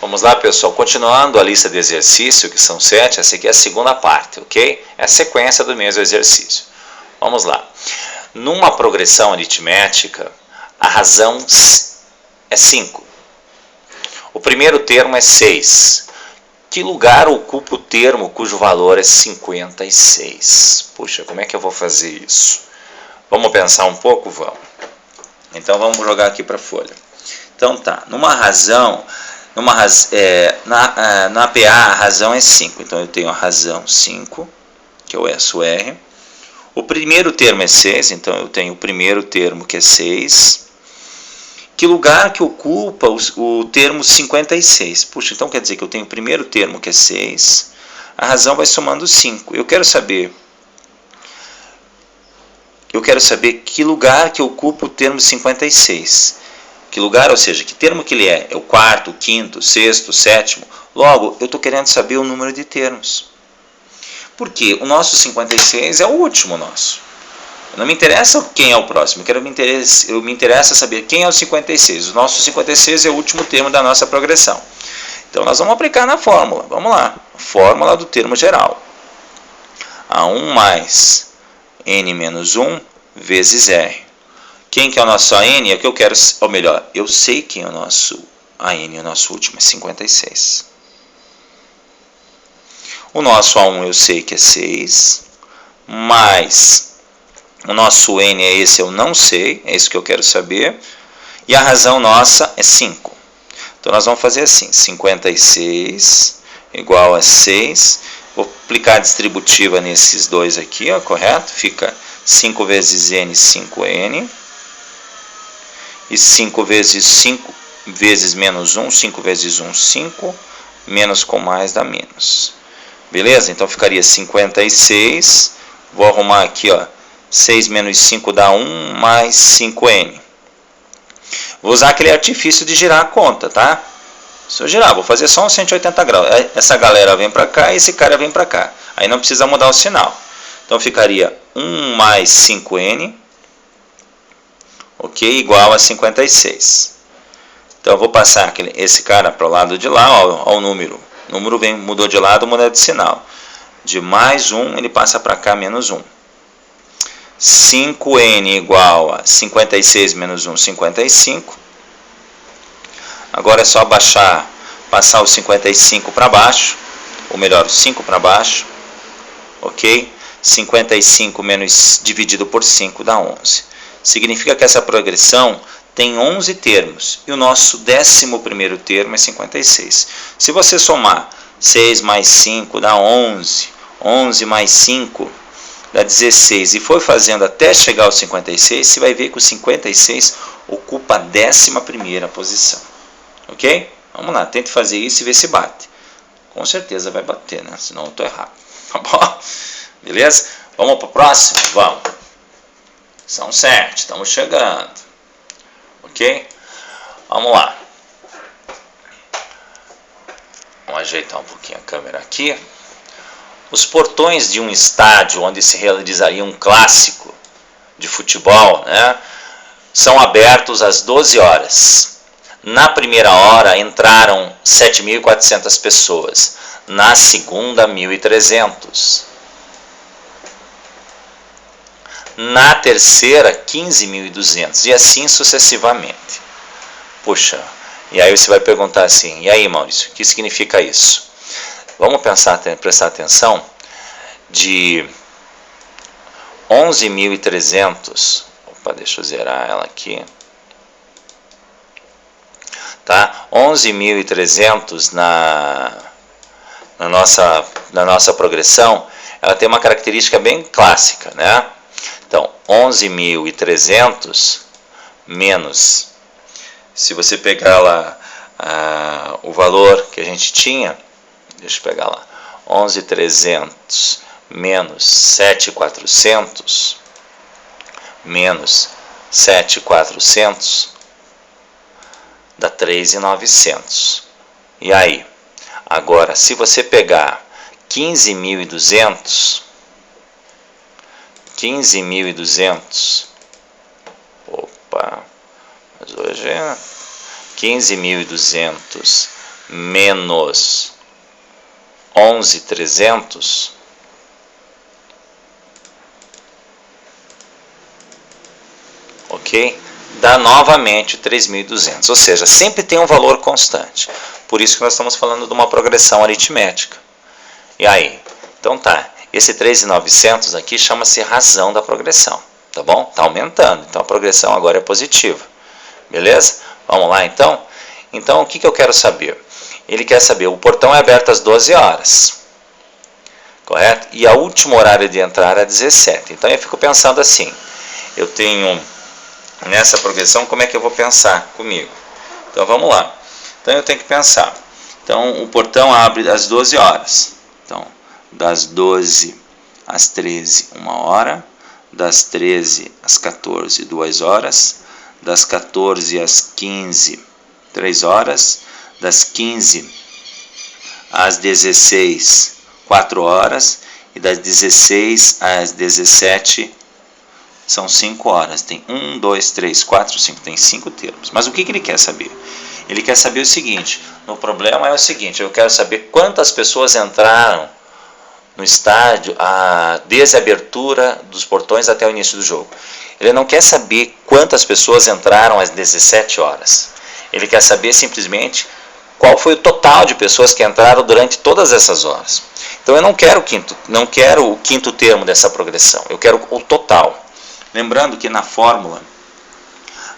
Vamos lá, pessoal, continuando a lista de exercício, que são 7, essa aqui é a segunda parte, ok? É a sequência do mesmo exercício. Vamos lá. Numa progressão aritmética, a razão é 5. O primeiro termo é 6. Que lugar ocupa o termo cujo valor é 56? Puxa, como é que eu vou fazer isso? Vamos pensar um pouco? Vamos. Então vamos jogar aqui para a folha. Então tá, na PA a razão é 5, então eu tenho a razão 5, que é o SUR. O primeiro termo é 6, então eu tenho o primeiro termo que é 6. Que lugar que ocupa o termo 56? Puxa, então quer dizer que eu tenho o primeiro termo que é 6, a razão vai somando 5. Eu quero saber que lugar que ocupa o termo 56. Que lugar, ou seja, que termo que ele é? É o quarto, o quinto, o sexto, o sétimo? Logo, eu estou querendo saber o número de termos. Porque o nosso 56 é o último nosso. Não me interessa quem é o próximo, me interessa saber quem é o 56. O nosso 56 é o último termo da nossa progressão. Então nós vamos aplicar na fórmula. Vamos lá. Fórmula do termo geral. A1 mais n menos 1 vezes r. Quem que é o nosso AN? É o que eu quero, ou melhor, eu sei quem é o nosso AN, o nosso último é 56. O nosso A1 eu sei que é 6, mais o nosso N é esse, eu não sei, é isso que eu quero saber, e a razão nossa é 5. Então nós vamos fazer assim, 56 igual a 6, vou aplicar a distributiva nesses dois aqui, ó, correto? Fica 5 vezes N, 5N. E 5 vezes 5 vezes menos 1, 5 vezes 1, 5, menos com mais dá menos. Beleza? Então ficaria 56, vou arrumar aqui, ó, 6 menos 5 dá 1, mais 5N. Vou usar aquele artifício de girar a conta, tá? Se eu girar, vou fazer só uns 180 graus. Essa galera vem para cá e esse cara vem para cá. Aí não precisa mudar o sinal. Então ficaria 1 mais 5N. Ok? Igual a 56. Então eu vou passar esse cara para o lado de lá, ó, o número. O número mudou de lado, muda de sinal. De mais 1, ele passa para cá, menos 1. 5N igual a 56 menos 1, 55. Agora é só passar o 55 para baixo, ou melhor, o 5 para baixo. Ok? 55 menos dividido por 5 dá 11. Significa que essa progressão tem 11 termos e o nosso 11º termo é 56. Se você somar 6 mais 5 dá 11, 11 mais 5 dá 16 e for fazendo até chegar ao 56, você vai ver que o 56 ocupa a 11ª posição. Ok? Vamos lá, tente fazer isso e ver se bate. Com certeza vai bater, né? Senão eu estou errado. Tá bom? Beleza? Vamos para o próximo? Vamos. São 7, estamos chegando. Ok? Vamos lá. Vamos ajeitar um pouquinho a câmera aqui. Os portões de um estádio onde se realizaria um clássico de futebol, né, são abertos às 12 horas. Na primeira hora entraram 7.400 pessoas. Na segunda, 1.300. Na terceira, 15.200 e assim sucessivamente. Puxa, e aí você vai perguntar assim, e aí, Maurício, o que significa isso? Vamos prestar atenção, de 11.300, opa, deixa eu zerar ela aqui, tá? 11.300 na nossa progressão, ela tem uma característica bem clássica, né? Então, 11.300 menos, se você pegar lá o valor que a gente tinha, deixa eu pegar lá, 11.300 menos 7.400 menos 7.400 dá 3.900. E aí? Agora, se você pegar 15.200, opa, mas hoje é 15.200 menos 11.300, ok? Dá novamente 3.200, ou seja, sempre tem um valor constante. Por isso que nós estamos falando de uma progressão aritmética. E aí? Então tá, esse 3.900 aqui chama-se razão da progressão, tá bom? Está aumentando, então a progressão agora é positiva. Beleza? Vamos lá então? Então o que eu quero saber? Ele quer saber, o portão é aberto às 12 horas, correto? E a última horário de entrar é 17. Então eu fico pensando assim, eu tenho nessa progressão, como é que eu vou pensar comigo? Então vamos lá. Então eu tenho que pensar. Então o portão abre às 12 horas. Então das 12 às 13, 1 hora. Das 13 às 14, 2 horas. Das 14 às 15, 3 horas. Das 15 às 16, 4 horas. E das 16 às 17, são 5 horas. Tem 1, 2, 3, 4, 5. Tem 5 termos. Mas o que ele quer saber? Ele quer saber o seguinte. No problema é o seguinte. Eu quero saber quantas pessoas entraram no estádio desde a abertura dos portões até o início do jogo. Ele não quer saber quantas pessoas entraram às 17 horas. Ele quer saber simplesmente qual foi o total de pessoas que entraram durante todas essas horas. Então eu não quero o quinto termo dessa progressão. Eu quero o total. Lembrando que na fórmula,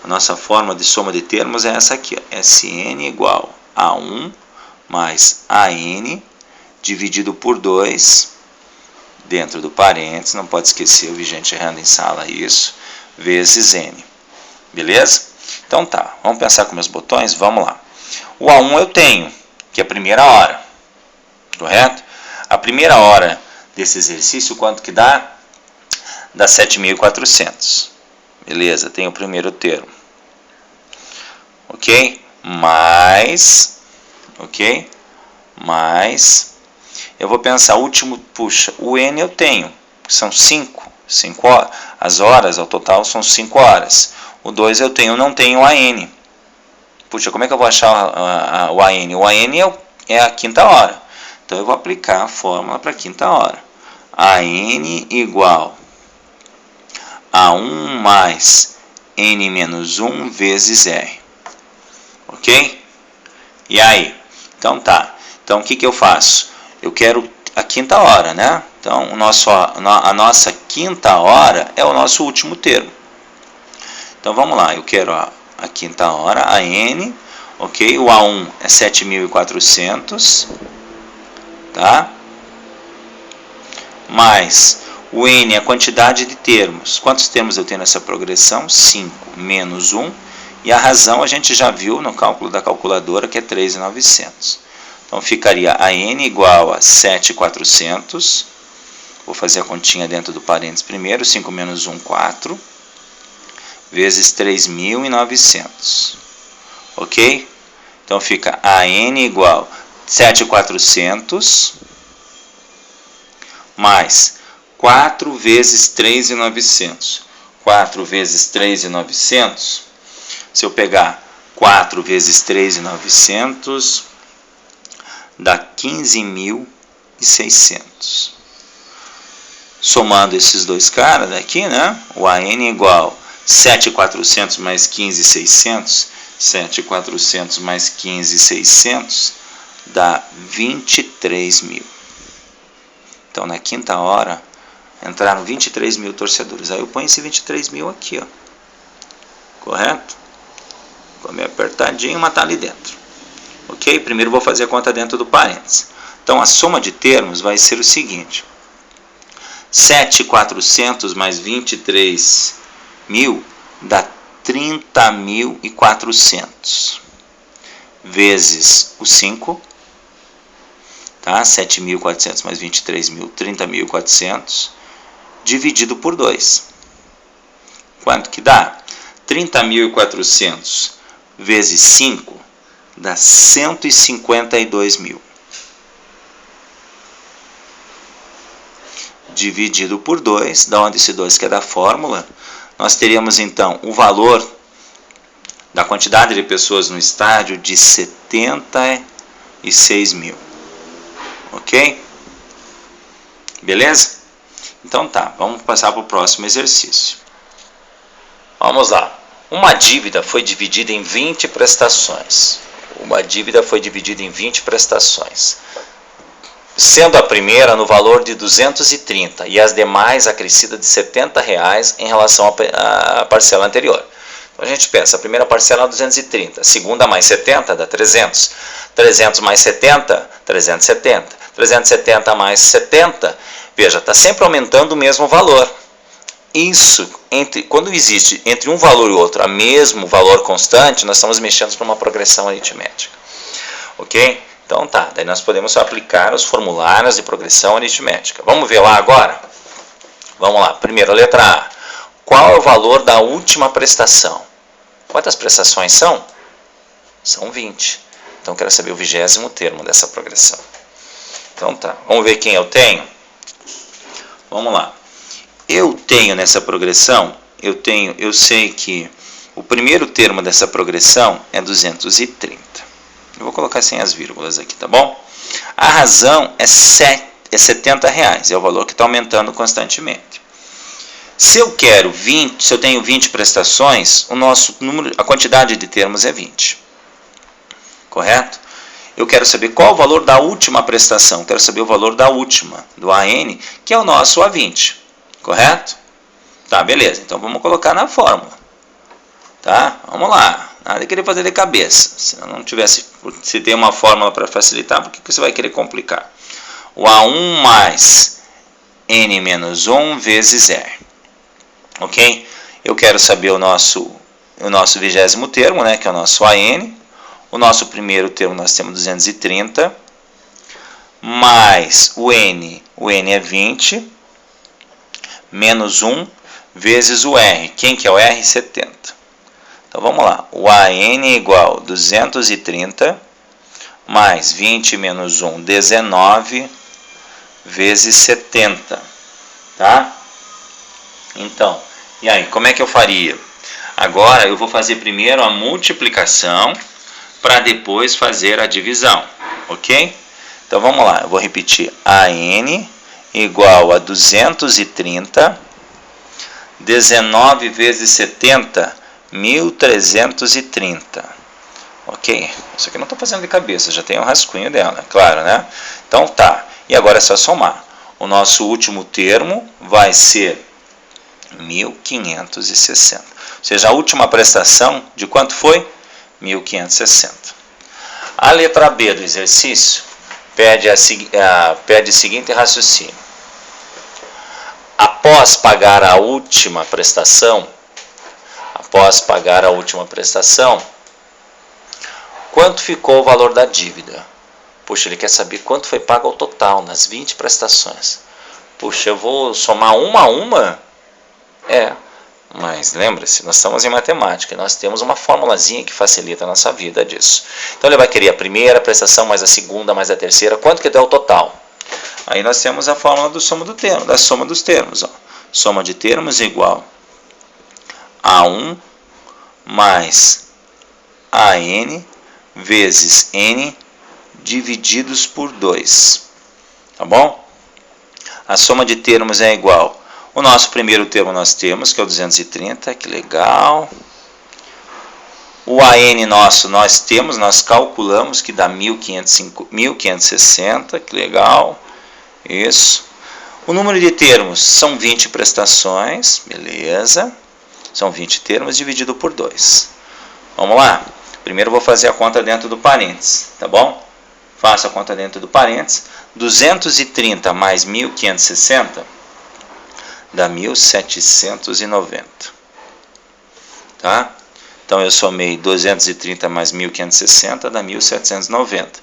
a nossa fórmula de soma de termos é essa aqui, ó, Sn igual a 1 mais An dividido por 2, dentro do parênteses, não pode esquecer, vi gente errando em sala isso, vezes N. Beleza? Então tá, vamos pensar com meus botões? Vamos lá. O A1 eu tenho, que é a primeira hora, correto? A primeira hora desse exercício, quanto que dá? Dá 7.400. Beleza, tem o primeiro termo. Ok? Mais, eu vou pensar, último, puxa, o N eu tenho, são 5 horas, as horas ao total são 5 horas. O 2 eu tenho, não tenho o AN. Puxa, como é que eu vou achar o AN? O AN é a quinta hora. Então eu vou aplicar a fórmula para a quinta hora. AN igual a 1 mais N menos 1 vezes R. Ok? E aí? Então tá. Então o que eu faço? Eu quero a quinta hora, né? Então a nossa quinta hora é o nosso último termo. Então vamos lá. Eu quero a quinta hora, a N. Ok? O A1 é 7.400. Tá? Mais o N é a quantidade de termos. Quantos termos eu tenho nessa progressão? 5 menos 1. E a razão a gente já viu no cálculo da calculadora, que é 3.900. Então ficaria a N igual a 7.400. Vou fazer a continha dentro do parênteses primeiro. 5 menos 1, 4. Vezes 3.900. Ok? Então fica a N igual a 7.400 mais 4 vezes 3.900. 4 vezes 3.900, se eu pegar 4 vezes 3.900, dá 15.600. Somando esses dois caras daqui, né? O AN igual 7.400 mais 15.600. 7.400 mais 15.600 dá 23.000. Então, na quinta hora, entraram 23.000 torcedores. Aí eu ponho esse 23.000 aqui, ó. Correto? Ficou meio apertadinho, mas tá ali dentro. Ok? Primeiro vou fazer a conta dentro do parênteses. Então, a soma de termos vai ser o seguinte. 7.400 mais 23.000 dá 30.400. Vezes o 5. Tá? 7.400 mais 23.000, 30.400, dividido por 2. Quanto que dá? 30.400 vezes 5 dá 152.000. Dividido por 2, da onde esse 2 que é da fórmula, nós teríamos então o valor da quantidade de pessoas no estádio de 70 6.000. Ok? Beleza? Então tá, vamos passar para o próximo exercício. Vamos lá. Uma dívida foi dividida em 20 prestações. Uma dívida foi dividida em 20 prestações. Sendo a primeira no valor de 230 e as demais acrescida de R$70 em relação à parcela anterior. Então a gente pensa, a primeira parcela é 230, a segunda mais 70 dá 300, 300 mais 70, 370, 370 mais 70, veja, está sempre aumentando o mesmo valor. Isso, quando existe entre um valor e outro o mesmo valor constante, nós estamos mexendo para uma progressão aritmética. Ok? Então tá, daí nós podemos aplicar os formulários de progressão aritmética. Vamos ver lá agora? Vamos lá, primeiro, letra A. Qual é o valor da última prestação? Quantas prestações são? São 20. Então, quero saber o 20º termo dessa progressão. Então, tá. Vamos ver quem eu tenho? Vamos lá. Eu tenho nessa progressão, eu sei que o primeiro termo dessa progressão é 230. Eu vou colocar sem as vírgulas aqui, tá bom? A razão é R$70, é o valor que está aumentando constantemente. Se eu tenho 20 prestações, a quantidade de termos é 20. Correto? Eu quero saber qual o valor da última prestação. Quero saber o valor da última, do AN, que é o nosso A20. Correto? Tá, beleza. Então vamos colocar na fórmula. Tá? Vamos lá. Nada de querer fazer de cabeça. Se tem uma fórmula para facilitar, por que você vai querer complicar? O A1 mais N menos 1 vezes R. Ok? Eu quero saber o nosso 20º termo, né, que é o nosso AN. O nosso primeiro termo nós temos 230, mais o N é 20, menos 1 vezes o R. Quem que é o R? 70. Então vamos lá, o AN é igual a 230, mais 20 menos 1, 19, vezes 70. Tá? Então, e aí, como é que eu faria? Agora eu vou fazer primeiro a multiplicação, para depois fazer a divisão, ok? Então vamos lá, eu vou repetir, AN igual a 230, 19 vezes 70, 1330, ok? Isso aqui eu não estou fazendo de cabeça, já tem um rascunho dela, claro, né? Então tá, e agora é só somar. O nosso último termo vai ser 1560, ou seja, a última prestação de quanto foi? 1560. A letra B do exercício pede o seguinte raciocínio. Após pagar a última prestação, quanto ficou o valor da dívida? Puxa, ele quer saber quanto foi pago ao total, nas 20 prestações. Puxa, eu vou somar uma a uma? Mas lembre-se, nós estamos em matemática, nós temos uma formulazinha que facilita a nossa vida disso. Então ele vai querer a primeira prestação, mais a segunda, mais a terceira, quanto que dá o total? Aí nós temos a fórmula da soma dos termos. Ó. Soma de termos é igual a 1 mais AN vezes N divididos por 2. Tá bom? A soma de termos é igual. O nosso primeiro termo nós temos, que é o 230, que legal. O AN nosso nós calculamos que dá 1560, que legal. Isso. O número de termos são 20 prestações, beleza. São 20 termos dividido por 2. Vamos lá. Primeiro eu vou fazer a conta dentro do parênteses, tá bom? Faço a conta dentro do parênteses. 230 mais 1560 dá 1790. Tá? Então eu somei 230 mais 1560 dá 1790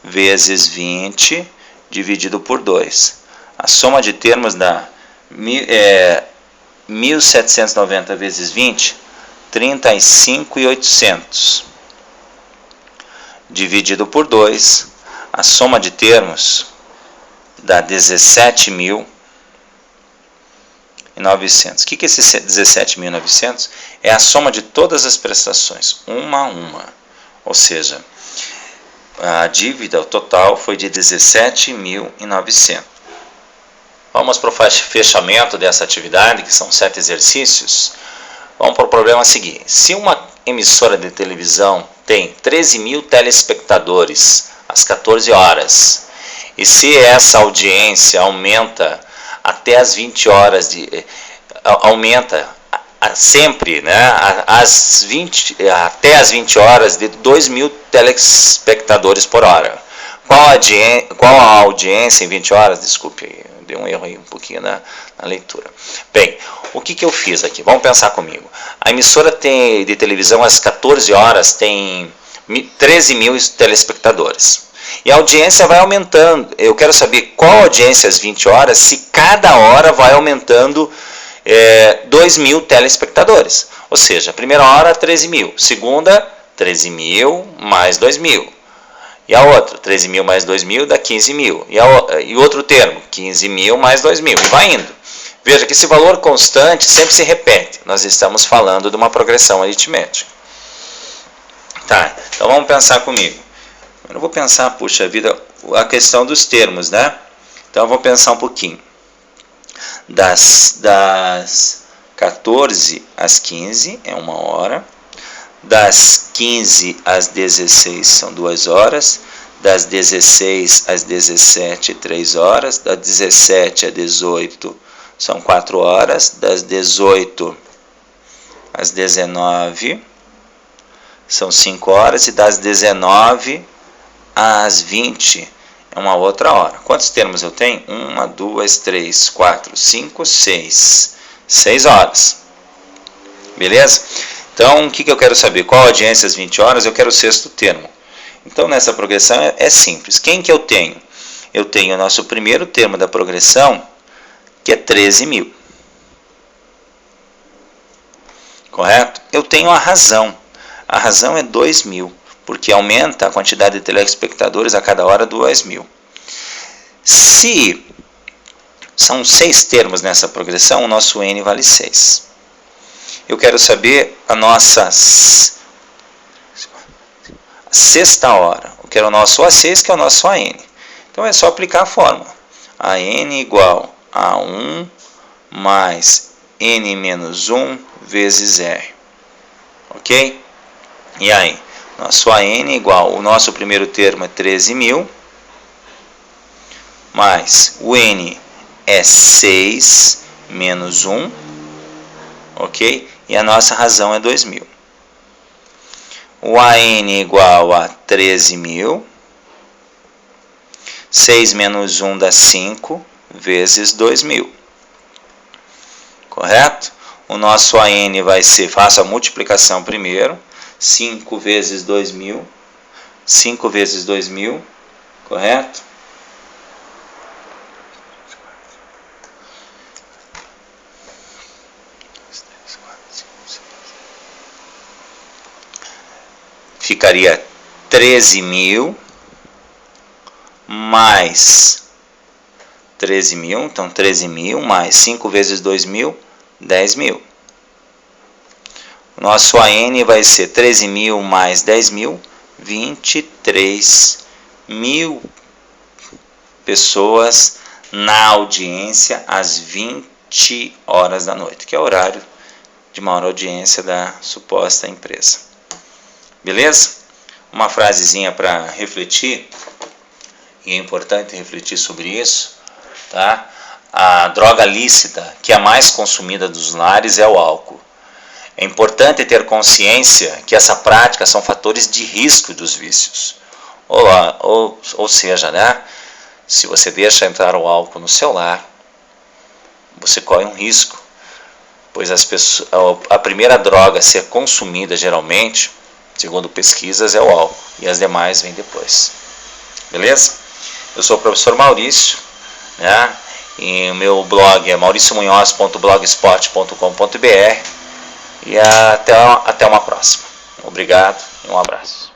vezes 20 dividido por 2. A soma de termos dá 1790 vezes 20, 35.800 dividido por 2. A soma de termos dá 17.900. O que é esse 17.900? É a soma de todas as prestações, uma a uma. Ou seja, a dívida total foi de 17.900. Vamos para o fechamento dessa atividade, que são 7 exercícios. Vamos para o problema seguinte. Se uma emissora de televisão tem 13.000 telespectadores às 14 horas, e se essa audiência aumenta até as 20 horas, aumenta sempre, né, até as 20 horas de 2.000 telespectadores por hora. Qual a audiência em 20 horas? Desculpe, deu um erro aí um pouquinho na leitura. Bem, o que eu fiz aqui? Vamos pensar comigo. A emissora de televisão às 14 horas tem 13.000 telespectadores. E a audiência vai aumentando. Eu quero saber qual audiência às 20 horas, se cada hora vai aumentando 2.000 telespectadores. Ou seja, a primeira hora 13.000, segunda 13.000 mais 2.000. E a outra, 13.000 mais 2.000 dá 15.000. E outro termo, 15.000 mais 2.000. E vai indo. Veja que esse valor constante sempre se repete. Nós estamos falando de uma progressão aritmética. Tá, então vamos pensar comigo. Eu não vou pensar, puxa vida, a questão dos termos, né? Então eu vou pensar um pouquinho. Das 14 às 15 é 1 hora. Das 15 às 16 são 2 horas. Das 16 às 17, 3 horas. Das 17 às 18 são 4 horas. Das 18 às 19 são 5 horas. E das 19 às 20 é uma outra hora. Quantos termos eu tenho? 1, 2, 3, 4, 5, 6. 6 horas. Beleza? Então, o que eu quero saber? Qual a audiência às 20 horas? Eu quero o sexto termo. Então, nessa progressão é simples. Quem que eu tenho? Eu tenho o nosso primeiro termo da progressão, que é 13.000. Correto? Eu tenho a razão. A razão é 2.000, porque aumenta a quantidade de telespectadores a cada hora 2.000. Se são 6 termos nessa progressão, o nosso N vale 6. Eu quero saber a nossa sexta hora. Eu quero o nosso A6, que é o nosso AN. Então é só aplicar a fórmula. AN igual a 1 mais N menos 1 vezes R. Ok? E aí? Nosso AN igual, o nosso primeiro termo é 13.000, mais o N é 6 menos 1, ok? E a nossa razão é 2.000. O AN igual a 13.000, 6 menos 1 dá 5, vezes 2.000. Correto? O nosso AN vai ser, faço a multiplicação primeiro, 5 vezes 2.000, 5 vezes 2.000, correto? Ficaria 13.000 mais 13.000, então 13.000 mais 5 vezes 2.000, 10.000. O nosso AN vai ser 13.000 mais 10.000, 23.000 pessoas na audiência às 20 horas da noite, que é o horário de maior audiência da suposta empresa. Beleza? Uma frasezinha para refletir, e é importante refletir sobre isso, tá? A droga lícita que é a mais consumida dos lares é o álcool. É importante ter consciência que essa prática são fatores de risco dos vícios. Ou seja, né? Se você deixa entrar o álcool no seu lar, você corre um risco, pois a primeira droga a ser consumida geralmente, segundo pesquisas, é o álcool, e as demais vêm depois. Beleza? Eu sou o professor Maurício, né? E o meu blog é mauriciomunhoz.blogspot.com.br. E até uma próxima. Obrigado e um abraço.